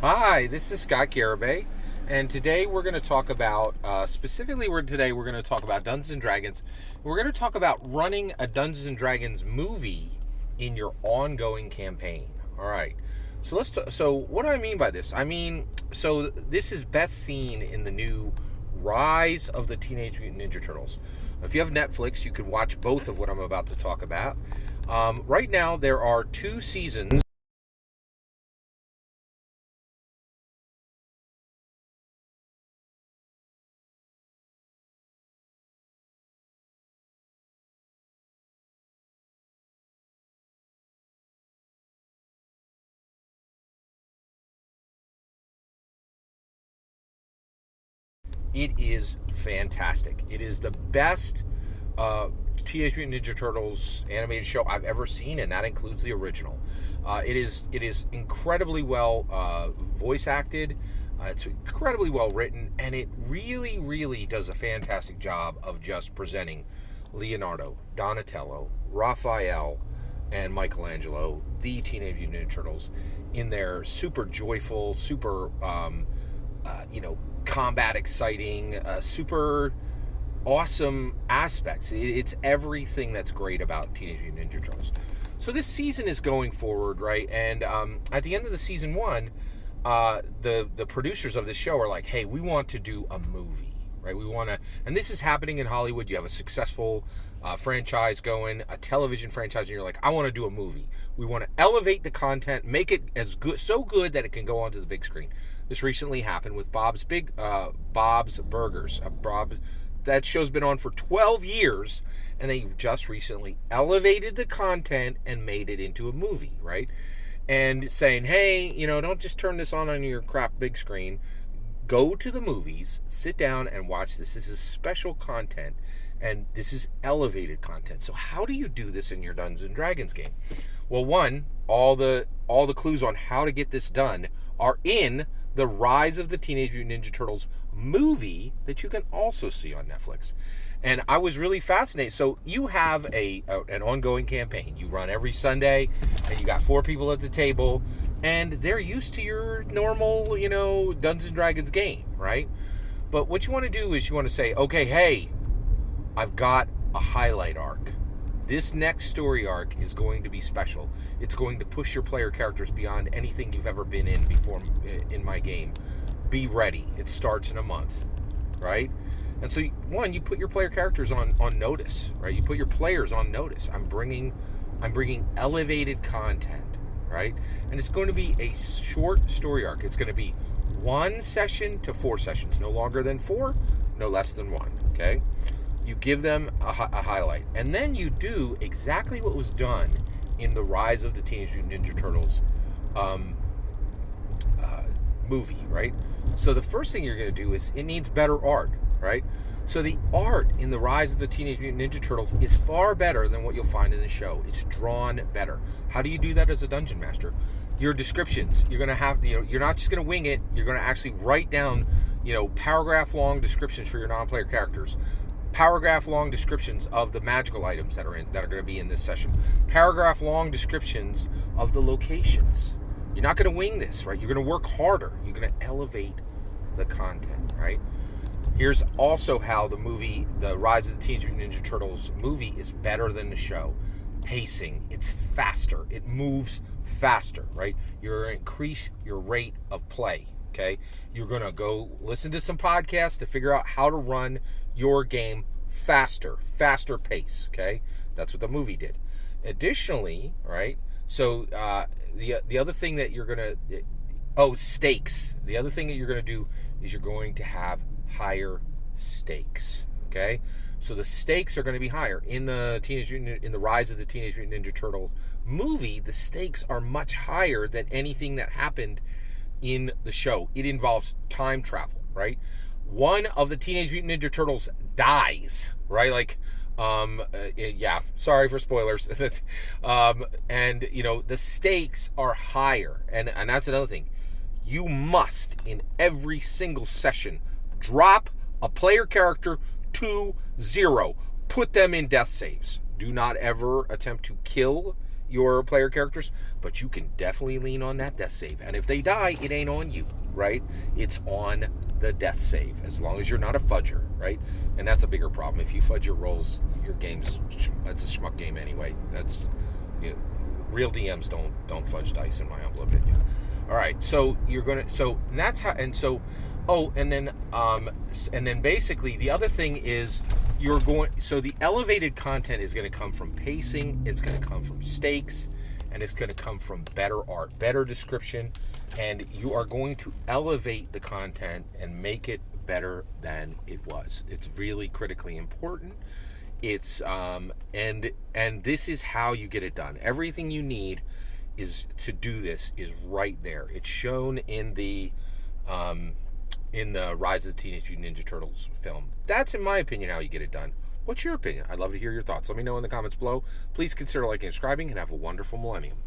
Hi, this is Scott Garibay, and today we're going to talk about, today we're going to talk about Dungeons and Dragons. We're going to talk about running a Dungeons and Dragons movie in your ongoing campaign. All right. So what do I mean by this? So this is best seen in the new Rise of the Teenage Mutant Ninja Turtles. If you have Netflix, you can watch both of what I'm about to talk about. Right now, there are 2 seasons. It is fantastic. It is the best Teenage Mutant Ninja Turtles animated show I've ever seen, and that includes the original. It is incredibly well voice acted. It's incredibly well written, and it really, really does a fantastic job of just presenting Leonardo, Donatello, Raphael, and Michelangelo, the Teenage Mutant Ninja Turtles, in their super joyful, super combat exciting, super awesome aspects. It's everything that's great about Teenage Mutant Ninja Turtles. So this season is going forward, right? And at the end of the season one, the producers of this show are like, hey, we want to do a movie, right? We want to, and this is happening in Hollywood. You have a successful franchise going, a television franchise, and you're like, I want to do a movie. We want to elevate the content, make it as good, so good that it can go onto the big screen. This recently happened with Bob's Burgers. That show's been on for 12 years, and they just recently elevated the content and made it into a movie, right? And saying, hey, don't just turn this on your crap big screen. Go to the movies, sit down and watch this. This is special content, and this is elevated content. So how do you do this in your Dungeons and Dragons game? Well, one, all the clues on how to get this done are in the Rise of the Teenage Mutant Ninja Turtles movie that you can also see on Netflix. And I was really fascinated. So you have an ongoing campaign. You run every Sunday, and you got 4 people at the table, and they're used to your normal, Dungeons and Dragons game, right? But what you want to do is you want to say, okay, hey, I've got a highlight arc. This next story arc is going to be special. It's going to push your player characters beyond anything you've ever been in before in my game. Be ready. It starts in a month, right? And so, you put your player characters on notice, right? You put your players on notice. I'm bringing elevated content, right? And it's going to be a short story arc. It's going to be 1 session to 4 sessions, no longer than 4, no less than 1. Okay. You give them a highlight, and then you do exactly what was done in the Rise of the Teenage Mutant Ninja Turtles movie, right? So the first thing you're going to do is it needs better art, right? So the art in the Rise of the Teenage Mutant Ninja Turtles is far better than what you'll find in the show. It's drawn better. How do you do that as a dungeon master? Your descriptions, you're going to have, you're not just going to wing it. You're going to actually write down, paragraph-long descriptions for your non-player characters. Paragraph-long descriptions of the magical items that are going to be in this session. Paragraph-long descriptions of the locations. You're not going to wing this, right? You're going to work harder. You're going to elevate the content, right? Here's also how the movie, the Rise of the Teenage Mutant Ninja Turtles movie, is better than the show. Pacing. It's faster. It moves faster, right? You're going to increase your rate of play, okay? You're going to go listen to some podcasts to figure out how to run your game faster pace, okay? That's what the movie did. Additionally, right, so the other thing that you're going to, stakes. The other thing that you're going to do is you're going to have higher stakes, okay? So the stakes are going to be higher. In the Rise of the Teenage Mutant Ninja Turtle movie, the stakes are much higher than anything that happened in the show. It involves time travel, right? One of the Teenage Mutant Ninja Turtles dies, right? Sorry for spoilers. And the stakes are higher, and that's another thing. You must, in every single session, drop a player character to 0. Put them in death saves. Do not ever attempt to kill your player characters, but you can definitely lean on that death save. And if they die, it ain't on you, right? It's on the death save, as long as you're not a fudger, right? And that's a bigger problem. If you fudge your rolls, your game's it's a schmuck game anyway. That's real DMs don't fudge dice, in my humble opinion. All right, so you're gonna and that's how and then basically the other thing is the elevated content is going to come from pacing, it's going to come from stakes, and it's going to come from better art, better description, and you are going to elevate the content and make it better than it was. It's really critically important. It's and this is how you get it done. Everything you need is to do this is right there. It's shown in the Rise of the Teenage Mutant Ninja Turtles film. That's, in my opinion, how you get it done. What's your opinion? I'd love to hear your thoughts. Let me know in the comments below. Please consider liking and subscribing, and have a wonderful millennium.